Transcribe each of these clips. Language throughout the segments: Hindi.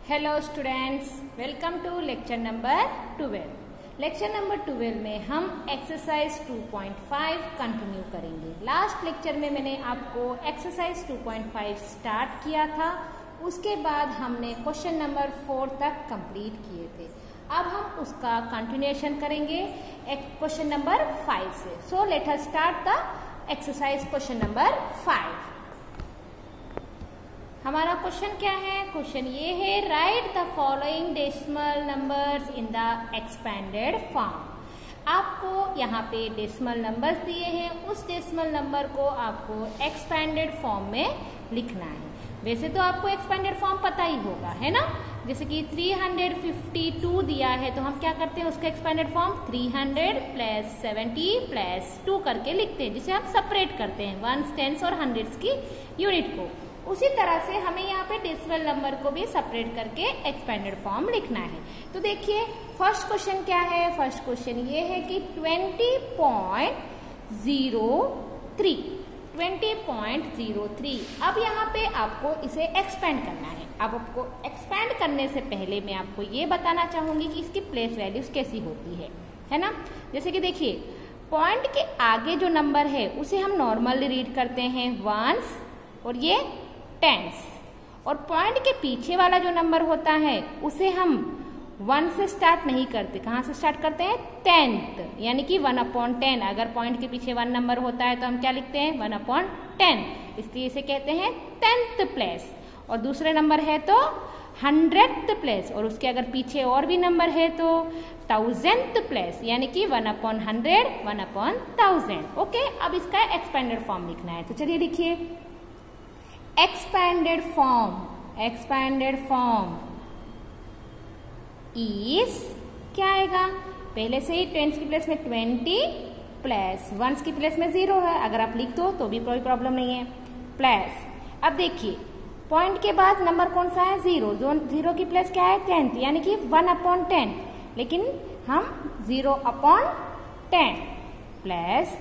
Hello students, welcome to lecture number 12। Lecture number 12 में हम एक्सरसाइज 2.5 कंटिन्यू करेंगे। लास्ट लेक्चर में मैंने आपको एक्सरसाइज 2.5 स्टार्ट किया था, उसके बाद हमने क्वेश्चन नंबर 4 तक कंप्लीट किए थे। अब हम उसका कंटिन्यूएशन करेंगे क्वेश्चन नंबर 5 से। So let us start the exercise question number 5। हमारा क्वेश्चन क्या है? क्वेश्चन ये है, write the following decimal numbers in the expanded form. आपको यहाँ पे डेसिमल नंबर्स दिए हैं, उस डेसिमल नंबर को आपको एक्सपेंडेड फॉर्म में लिखना है। वैसे तो आपको एक्सपेंडेड फॉर्म पता ही होगा, है ना। जैसे कि 352 दिया है तो हम क्या करते हैं, उसका एक्सपेंडेड फॉर्म 300 + 70 + 2 करके लिखते हैं, जिसे हम सेपरेट करते हैं वंस, टेंस और हंड्रेड्स की यूनिट को। उसी तरह से हमें यहाँ पे डेसिमल नंबर को भी सेपरेट करके एक्सपेंडेड फॉर्म लिखना है। तो देखिए फर्स्ट क्वेश्चन क्या है। फर्स्ट क्वेश्चन ये है कि 20.03 अब यहाँ पे आपको इसे एक्सपेंड करना है। अब आपको एक्सपेंड करने से पहले मैं आपको ये बताना चाहूंगी कि इसकी प्लेस वैल्यूज कैसी होती है ना। जैसे कि देखिए, पॉइंट के आगे जो नंबर है उसे हम नॉर्मली रीड करते हैं वंस और ये टेंस, और पॉइंट के पीछे वाला जो नंबर होता है उसे हम 1 से स्टार्ट नहीं करते। कहाँ से स्टार्ट करते हैं? 10th, यानी कि 1/10। अगर पॉइंट के पीछे 1 नंबर होता है तो हम क्या लिखते हैं? 1/10, इसलिए इसे कहते हैं 10th प्लेस। और दूसरे नंबर है तो 100th प्लेस, और उसके अगर पीछे और भी नंबर है तो 1000th प्लेस, यानी कि 1/100, 1/1000। ओके, अब इसका एक्सपेंडेड फॉर्म लिखना है। तो चलिए लिखिए, expanded form is क्या आएगा? पहले से ही टेंस की प्लेस में 20 प्लस वंस की प्लेस में 0 है। अगर आप लिख दो तो भी कोई प्रॉब्लम नहीं है, प्लस। अब देखिए पॉइंट के बाद नंबर कौन सा है? 0। जो 0 की प्लेस क्या है? 10th, यानी कि 1/10, लेकिन हम 0/10 प्लस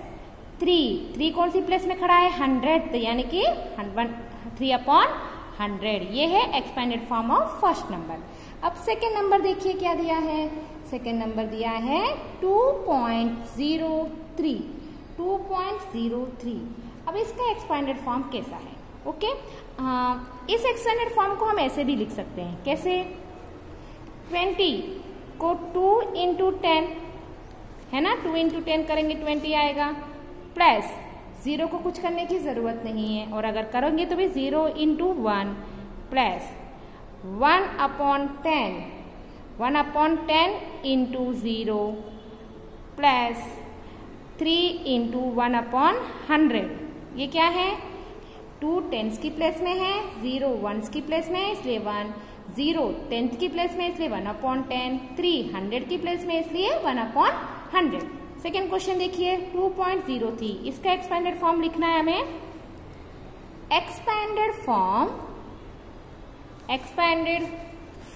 3 कौन सी प्लेस में खड़ा है? 100th, यानी कि 3/100। ये है expanded form of first number. अब सेकेंड नंबर देखिए क्या दिया है। सेकेंड नंबर दिया है 2.03। अब इसका एक्सपेंडेड फॉर्म कैसा है? ओके, इस एक्सपेंडेड फॉर्म को हम ऐसे भी लिख सकते हैं। कैसे? 20 को 2 × 10 है ना, 2 × 10 करेंगे 20 आएगा, प्लस 0 को कुछ करने की जरूरत नहीं है, और अगर करोगे तो भी 0 × 1 प्लस 1/10 × 0 प्लस 3 × 1/100। ये क्या है? 2 टेंस की प्लेस में है, 0 वंस की प्लेस में है इसलिए 1, 0 10th की प्लेस में इसलिए 1/10, 3 100 की प्लेस में इसलिए 1/100। सेकेंड क्वेश्चन देखिए 2.03, इसका एक्सपेंडेड फॉर्म लिखना है हमें। एक्सपेंडेड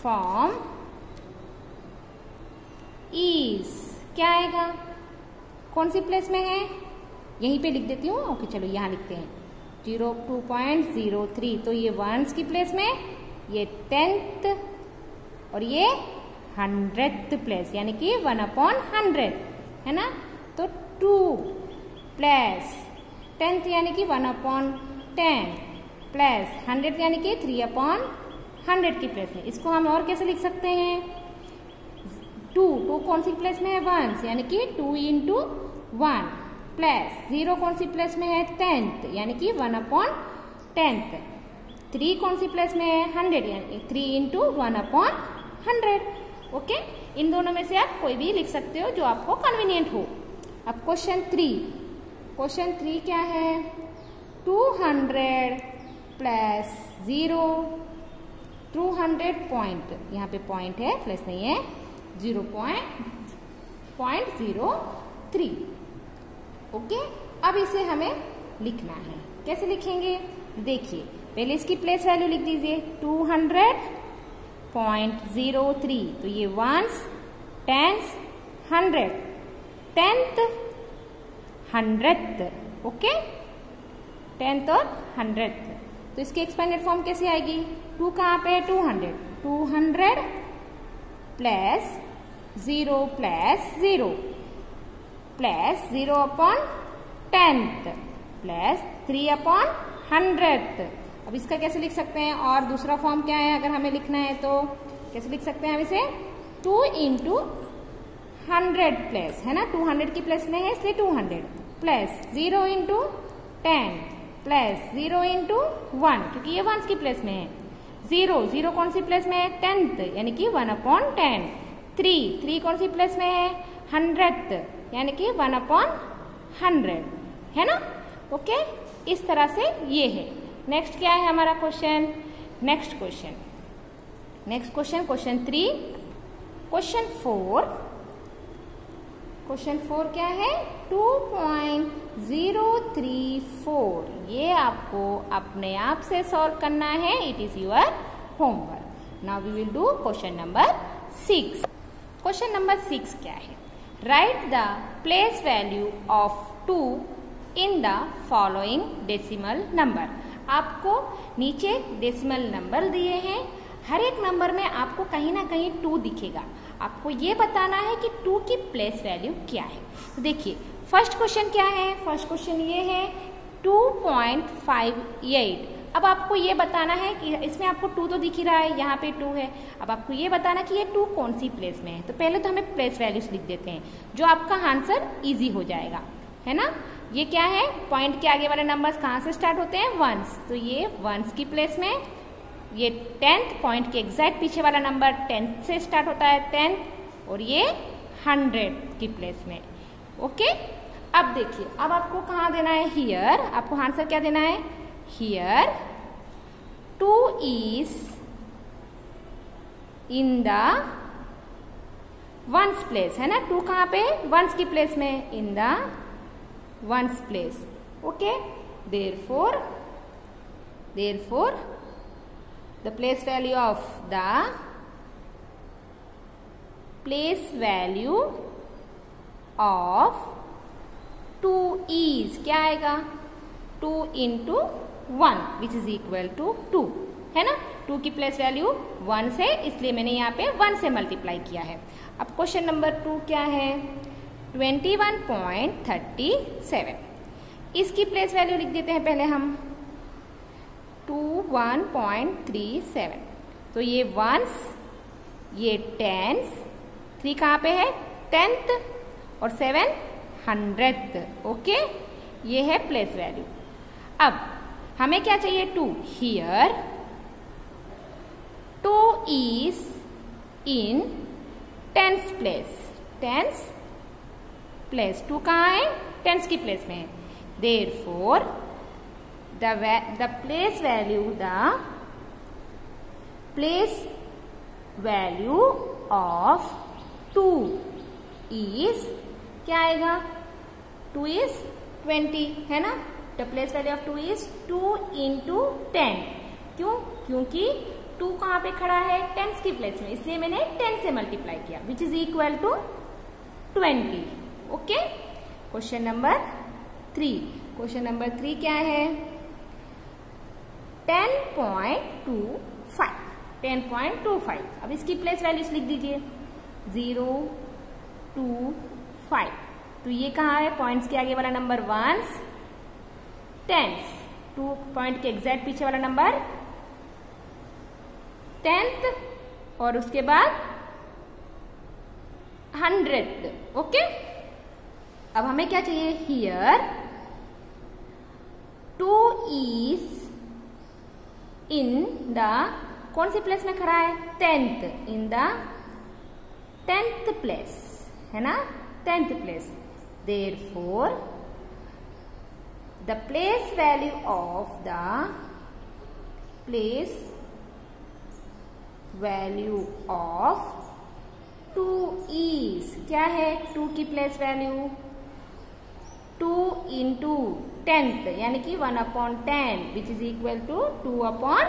फॉर्म इज क्या आएगा? कौन सी प्लेस में है? यहीं पे लिख देती हूँ। ओके चलो यहाँ लिखते हैं 2.03। तो ये वंस की प्लेस में, ये 10th और ये 100th प्लेस, यानी कि 1/100 है ना। तो 2 प्लस 10th यानी कि 1/10 प्लस 100 यानी कि 3/100 की प्लेस में। इसको हम और कैसे लिख सकते हैं? 2 कौन सी प्लेस में है? वंस, यानी कि 2 × 1 प्लस 0 कौन सी प्लेस में है? 10th, यानी कि 1/10। 3 कौन सी प्लेस में है? 100, यानी 3 × 1/100। ओके, इन दोनों में से आप कोई भी लिख सकते हो जो आपको कन्वीनियंट हो। अब क्वेश्चन 3 क्या है? 200 प्लस 0, 200 पॉइंट, यहाँ पे पॉइंट है प्लस नहीं है, 0.03। ओके, अब इसे हमें लिखना है। कैसे लिखेंगे? देखिए पहले इसकी प्लेस वैल्यू लिख दीजिए 200.03। तो ये once, tense, 100, 10th, 100th। Okay, 10th और 100th। तो इसकी एक्सपेंडेड फॉर्म कैसे आएगी? 2 कहाँ पे है? 200, 200 plus 0 plus 0 plus 0 upon 10th plus 3 upon 100th। अब इसका कैसे लिख सकते हैं? और दूसरा फॉर्म क्या है अगर हमें लिखना है तो कैसे लिख सकते हैं हम इसे? 2 इंटू 100 प्लस, है ना, 200 की प्लस में है इसलिए 200 प्लस 0 इंटू 10 प्लस 0 इंटू 1 क्योंकि ये 1 की प्लेस में है। 0 कौन सी प्लेस में है? 10th यानी कि 1 अपॉन 10। 3 कौन सी प्लेस में है? 100th यानी कि 1 अपॉन 100, है ना। ओके, इस तरह से ये है। नेक्स्ट क्या है हमारा question? Next question question 3। Question 4 क्या है? 2.034। ये आपको अपने आप से सॉल्व करना है। It is your homework. Now we will do question number 6। Question number 6 क्या है? Write the place value of 2 in the following decimal number. आपको नीचे डेसिमल नंबर दिए हैं। हर एक नंबर में आपको कहीं ना कहीं 2 दिखेगा। आपको ये बताना है कि 2 की प्लेस वैल्यू क्या है। तो देखिए फर्स्ट क्वेश्चन क्या है? फर्स्ट क्वेश्चन ये है 2.58। अब आपको ये बताना है कि इसमें आपको 2 तो दिख ही रहा है, यहाँ पे 2 है। अब आपको ये बताना कि ये 2 कौन सी प्लेस में है। तो पहले तो हमें प्लेस वैल्यूज लिख देते हैं, जो आपका आंसर इजी हो जाएगा, है ना। ये क्या है? पॉइंट के आगे वाले नंबर्स कहाँ से स्टार्ट होते हैं? 1s। तो ये 1s की प्लेस में। ये 10th पॉइंट के एग्जैक्ट पीछे वाला नंबर 10th से स्टार्ट होता है, 10th। और ये 100 की प्लेस में। ओके, अब देखिए, अब आपको कहाँ देना है? हियर। आपको आंसर क्या देना है? Here 2 is in the 1s place, है ना। 2 कहाँ पे? 1s की प्लेस में, in the 1s place. Okay, therefore the place value of 2 is क्या आएगा? 2 into 1 which is equal to 2, है ना। 2 की प्लेस वैल्यू 1 से, इसलिए मैंने यहाँ पे 1 से मल्टीप्लाई किया है। अब क्वेश्चन नंबर 2 क्या है? 21.37। इसकी प्लेस वैल्यू लिख देते हैं पहले हम। 21.37। तो ये 1s, ये 10s, 3 कहाँ पे है? 10th और 7 100th। ओके, ये है प्लेस वैल्यू। अब हमें क्या चाहिए? 2। Here 2 is in 10th place. 10th place 2 कहाँ है? 10th की प्लेस में है। Therefore the place value of 2 is क्या आएगा? 2 is 20, है ना। The place value of 2 is 2 into 10। क्यों? क्योंकि 2 कहाँ पे खड़ा है? 10 की प्लेस में, इसलिए मैंने 10 से मल्टीप्लाई किया, which is equal to 20। Okay, question number 3। Question number 3 क्या है? 10.25। 10.25। अब इसकी प्लेस वैल्यूज लिख दीजिए। 0 2 5। तो ये कहाँ है? पॉइंट्स के आगे वाला नंबर 1s, 10s। 2 पॉइंट के एग्जैक्ट पीछे वाला नंबर 10th और उसके बाद 100th। ओके, अब हमें क्या चाहिए? हियर 2 is in the कौन सी प्लेस में खड़ा है? 10th। In the 10th place, है ना, 10th place. Therefore the place value of 2 is क्या है? 2 की प्लेस वैल्यू 2 into 10th यानी कि 1 upon 10 which is equal to 2 upon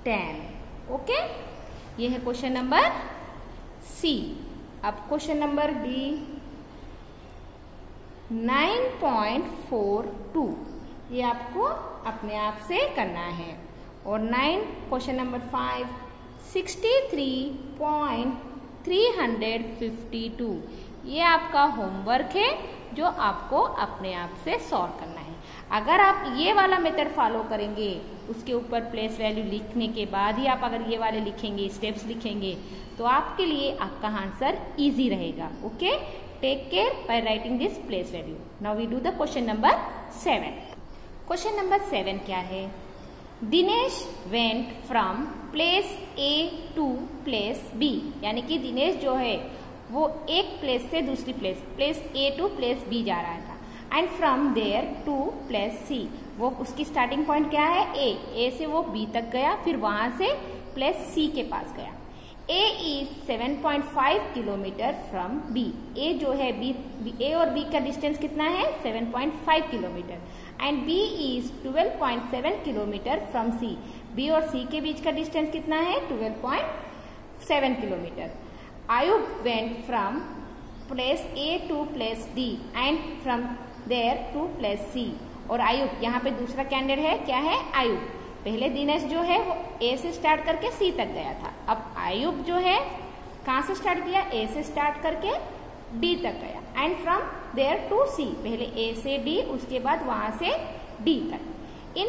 10। Okay, ये है क्वेश्चन नंबर सी। अब क्वेश्चन नंबर डी 9.42। ये आपको अपने आप से करना है। और 9 क्वेश्चन नंबर 5 63.352। ये आपका होमवर्क है जो आपको अपने आप से सॉल्व करना है। अगर आप ये वाला मेथड फॉलो करेंगे, उसके ऊपर प्लेस वैल्यू लिखने के बाद ही आप अगर ये वाले लिखेंगे, स्टेप्स लिखेंगे, तो आपके लिए आपका आंसर इजी रहेगा। Okay, take care by writing this place value. Now we do the question number 7। Question number 7 क्या है? Dinesh went from place A to place B, यानी कि दिनेश जो है वो एक प्लेस से दूसरी place A to place B जा रहा था। And from there to place C, वो उसकी स्टार्टिंग पॉइंट क्या है? ए से वो बी तक गया, फिर वहां से प्लेस सी के पास गया। ए इज 7.5 किलोमीटर फ्रॉम बी। ए जो है ए और बी का डिस्टेंस कितना है? 7.5 kilometre. And B is 12.7 kilometre from C. B और सी के बीच का डिस्टेंस कितना है? 12.7 kilometre. Ayub went from place A to place D and from there to place C. और आयुब यहाँ पे दूसरा कैंडिडेट है, क्या है? आयुब। पहले दिनेश जो है वो ए से स्टार्ट करके सी तक गया था। अब आयुब जो है कहाँ से स्टार्ट किया? ए से स्टार्ट करके डी तक गया। एंड फ्रॉम देयर टू सी, पहले ए से डी, उसके बाद वहां से डी तक। इन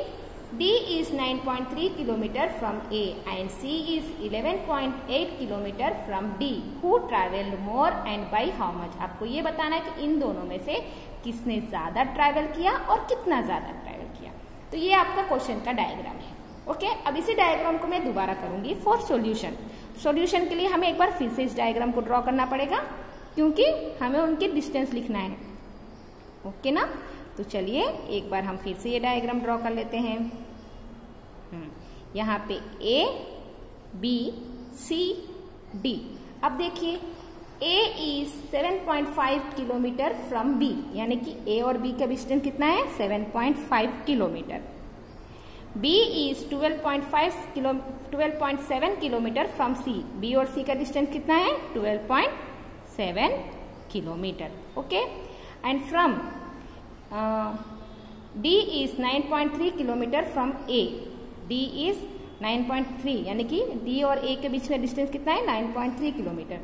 D is 9.3 kilometer from A and C is 11.8 kilometer from D. Who traveled more and by how much? आपको ये बताना है कि इन दोनों में से किसने ज्यादा ट्रैवल किया और कितना ज्यादा ट्रैवल किया। तो ये आपका क्वेश्चन का डायग्राम है। ओके, अब इसी डायग्राम को मैं दोबारा करूंगी फॉर सॉल्यूशन। सॉल्यूशन के लिए हमें एक बार फिर से इस डायग्राम को ड्रॉ करना पड़ेगा, क्योंकि हमें उनके डिस्टेंस लिखना है। ओके ना, तो चलिए एक बार हम फिर से ये डायग्राम ड्रॉ कर लेते हैं। यहाँ पे A, B, C, D। अब देखिए A is 7.5 kilometre from B, यानी कि A और B का डिस्टेंस कितना है? 7.5 kilometre. B is 12.7 kilometre from C। B और C का डिस्टेंस कितना है? 12.7 kilometre. Okay, and from D is 9.3 kilometre from A। D is 9.3, यानी कि D और A के बीच में डिस्टेंस कितना है? 9.3 kilometre.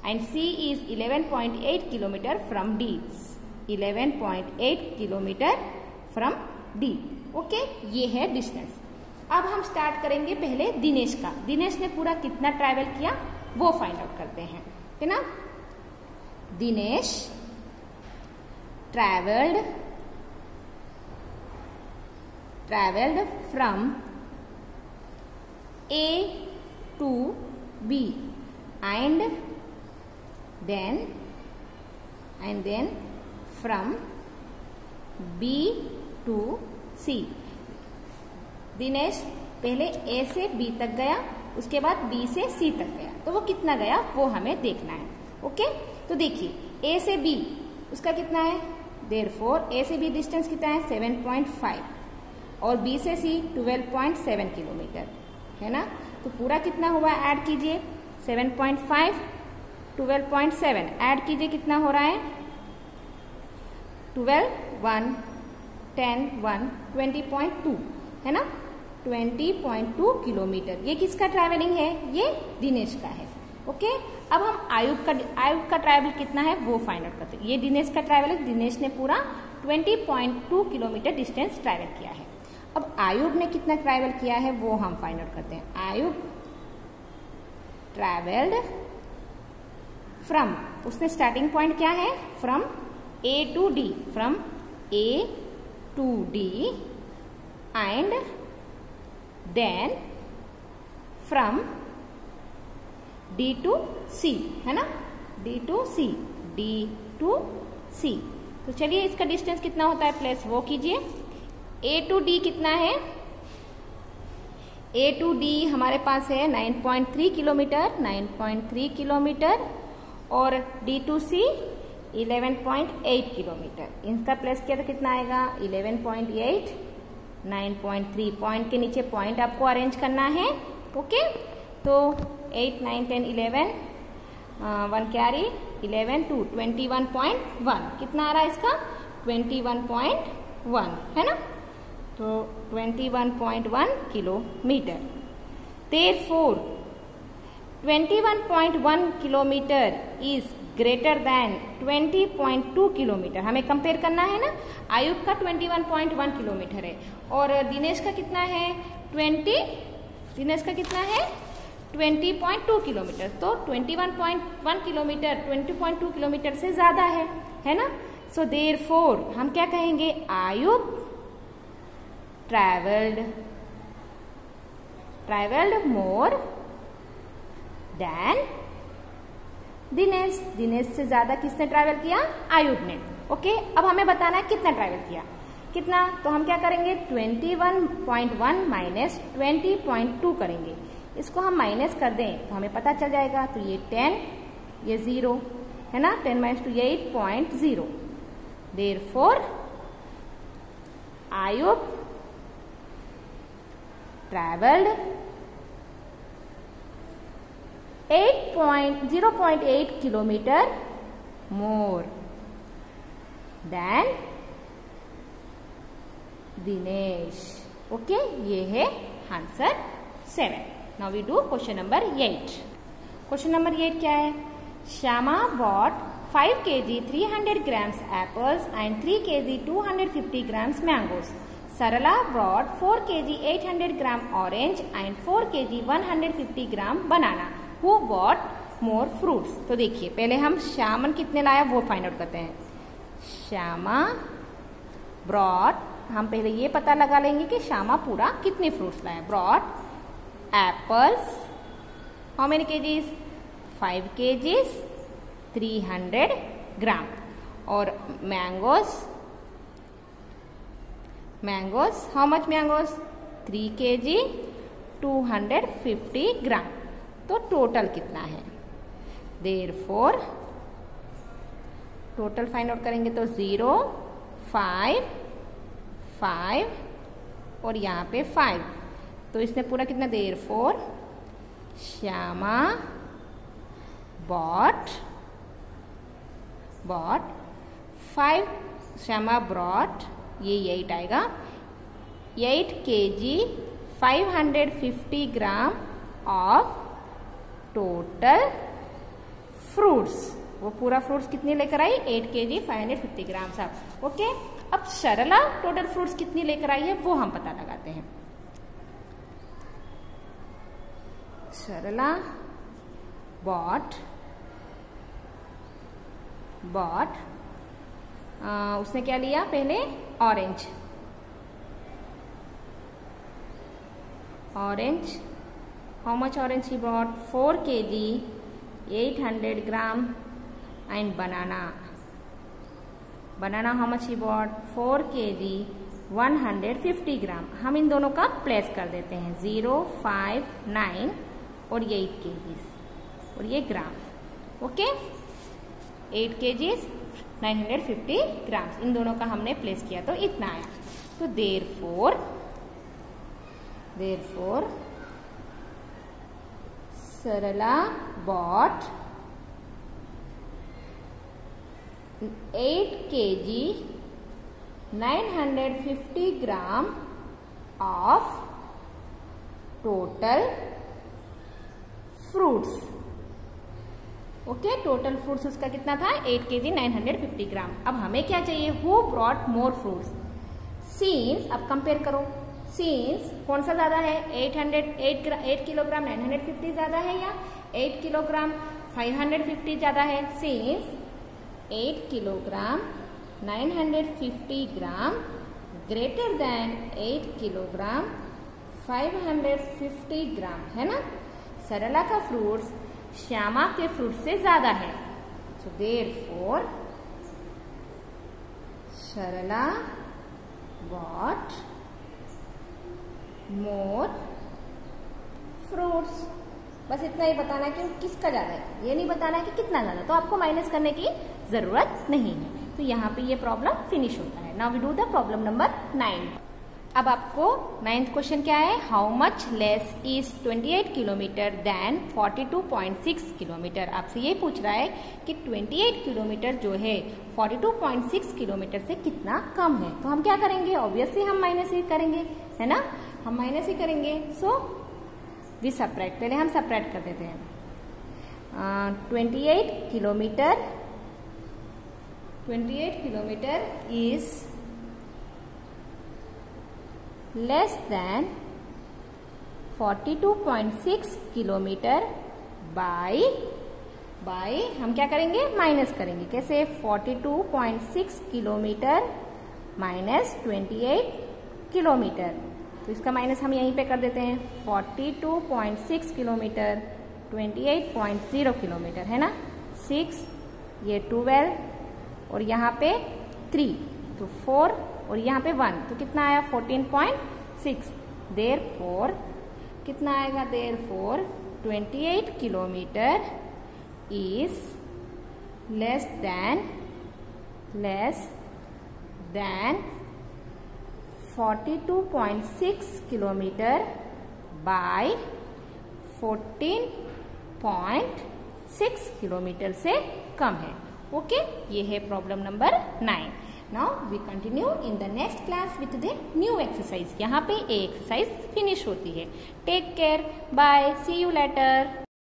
And C is 11.8 kilometre from D। 11.8 kilometre from D। Okay, ये है डिस्टेंस। अब हम स्टार्ट करेंगे पहले दिनेश का। दिनेश ने पूरा कितना ट्रैवल किया वो फाइंड आउट करते हैं, है ना। Dinesh travelled from A to B and then from B to C। Dinesh पहले A से B तक गया, उसके बाद B से C तक गया, तो वो कितना गया वो हमें देखना है। ओके, तो देखिए A से B उसका कितना है? देयरफॉर A से B डिस्टेंस कितना है? 7.5 और B से C 12.7 किलोमीटर, है ना। तो पूरा कितना हुआ? ऐड कीजिए, 7.5 12.7 ऐड कीजिए, कितना हो रहा है? 12 1 10 1 20.2, है ना। 20.2 किलोमीटर। ये किसका ट्रैवलिंग है? ये दिनेश का है। ओके, अब हम आयुब का ट्रैवल कितना है वो फाइंड आउट करते हैं। ये दिनेश का ट्रैवल है, दिनेश ने पूरा 20.2 किलोमीटर डिस्टेंस ट्रैवल किया है। अब आयुब ने कितना ट्रैवल किया है वो हम फाइंड आउट करते हैं। आयुब ट्रैवल्ड फ्रॉम, उसने स्टार्टिंग पॉइंट क्या है? From A to D, from A to D and then from D to C, है ना। D to C। तो चलिए इसका डिस्टेंस कितना होता है प्लेस वो कीजिए। A टू D कितना है? A टू D हमारे पास है 9.3 किलोमीटर और D टू C 11.8 किलोमीटर। इनका प्लेस किया तो कितना आएगा? 11.8 9.3। पॉइंट के नीचे पॉइंट आपको अरेंज करना है। ओके, तो 8 9 10 11 1 कैरी 11 2 21.1। कितना आ रहा है इसका? 21.1, है ना। तो 21.1 kilometre. Therefore 21.1 kilometre is greater than 20.2 kilometre. हमें कंपेयर करना है ना। आयुब का 21.1 किलोमीटर है और दिनेश का कितना है 20.2 किलोमीटर। तो 21.1 किलोमीटर 20.2 किलोमीटर से ज्यादा है ना। सो देयरफॉर हम क्या कहेंगे, आयुब ट्रैवल्ड मोर देन दिनेश। दिनेश से ज्यादा किसने ट्रैवल किया, आयुब ने। ओके, अब हमें बताना है कितना ट्रैवल किया, कितना। तो हम क्या करेंगे 21.1 माइनस 20.2 करेंगे। इसको हम माइनस कर दें तो हमें पता चल जाएगा। तो ये 10, ये 0 है ना। 10 माइनस 2 ये 8.0। Therefore Ayub travelled 0.8 kilometre more than Dinesh. Okay, ये है answer 7। Now we do question number 8। Question number 8 क्या है, Shyama bought 5 kg 300 grams apples and 3 kg 250 grams mangoes. Sarala brought 4 kg 800 gram orange and 4 kg 150 gram banana. Who bought more fruits? तो देखिए पहले हम श्यामन कितने लाया वो फाइंड आउट करते हैं। श्यामा ब्रॉट, हम पहले ये पता लगा लेंगे कि श्यामा पूरा कितने फ्रूट्स लाया। Brought apples how many KGs 5 KGs 300 ग्राम और mangoes how much mangoes 3 KG 250 ग्राम। तो टोटल कितना है, देयरफॉर टोटल फाइंड आउट करेंगे तो 0 5 5 और यहाँ पे 5। तो इसने पूरा कितना, therefore Shyama bought 5, Shyama brought ये 8 आएगा 8 kg 550 gram of total fruits. वो पूरा फ्रूट्स कितने लेकर आई 8 kg 550 ग्राम साहब। ओके, अब सरला टोटल फ्रूट्स कितनी लेकर आई है वो हम पता लगाते हैं। सरला बॉट उसने क्या लिया पहले, orange how much orange he bought 4 kg 800 gram and banana how much he bought 4 kg 150 ग्राम। हम इन दोनों का प्लेस कर देते हैं 0 5 9 और ये 8 kg और ये ग्राम। ओके, 8 kg 950 ग्राम, इन दोनों का हमने प्लेस किया तो इतना आया। तो therefore Sarla bought 8 kg 950 gram of total fruits. Okay, total fruits उसका कितना था 8 kg 950 ग्राम। अब हमें क्या चाहिए, who brought more fruits. Scenes, अब कंपेयर करो, सीन्स कौन सा ज्यादा है 8 किलोग्राम 950 ज्यादा है या 8 किलोग्राम 550 ज्यादा है। सीन्स 8 किलोग्राम 950 ग्राम ग्रेटर देन 8 किलोग्राम 550 ग्राम है ना। सरला का फ्रूट्स श्यामा के फ्रूट से ज्यादा है। सो देयरफॉर सरला बॉट मोर फ्रूट्स। बस इतना ही बताना है कि किसका ज्यादा है, ये नहीं बताना है कि कितना ज्यादा। तो आपको माइनस करने की जरूरत नहीं है। तो यहाँ पे ये प्रॉब्लम फिनिश होता है। Now we do the problem number 9। अब आपको 9th क्वेश्चन क्या है, how much less is 28 kilometre than 42.6 kilometre. आपसे ये पूछ रहा है कि 28 किलोमीटर जो है 42.6 किलोमीटर से कितना कम है। तो हम क्या करेंगे, ऑब्वियसली हम माइनस ही करेंगे, है ना, हम माइनस ही करेंगे। सो वी सपरेट, पहले हम सपरेट कर देते हैं। 28 kilometer is less than 42.6 kilometre bye हम क्या करेंगे, माइनस करेंगे। कैसे? 42.6 किलोमीटर माइनस 28 किलोमीटर। तो इसका माइनस हम यहीं पे कर देते हैं। 42.6 किलोमीटर 28.0 किलोमीटर है ना। 6 ये 12 और यहाँ पे 3 तो 4 और यहाँ पे 1 तो कितना आया 14.6। देयरफॉर कितना आएगा? Therefore 28 kilometre is less than 42.6 kilometre by 14.6 kilometre से कम है। ओके, ये है problem number 9। Now we continue in the next class with the new exercise. यहाँ पे ए एक्सरसाइज फिनिश होती है। Take care, bye, see you letter.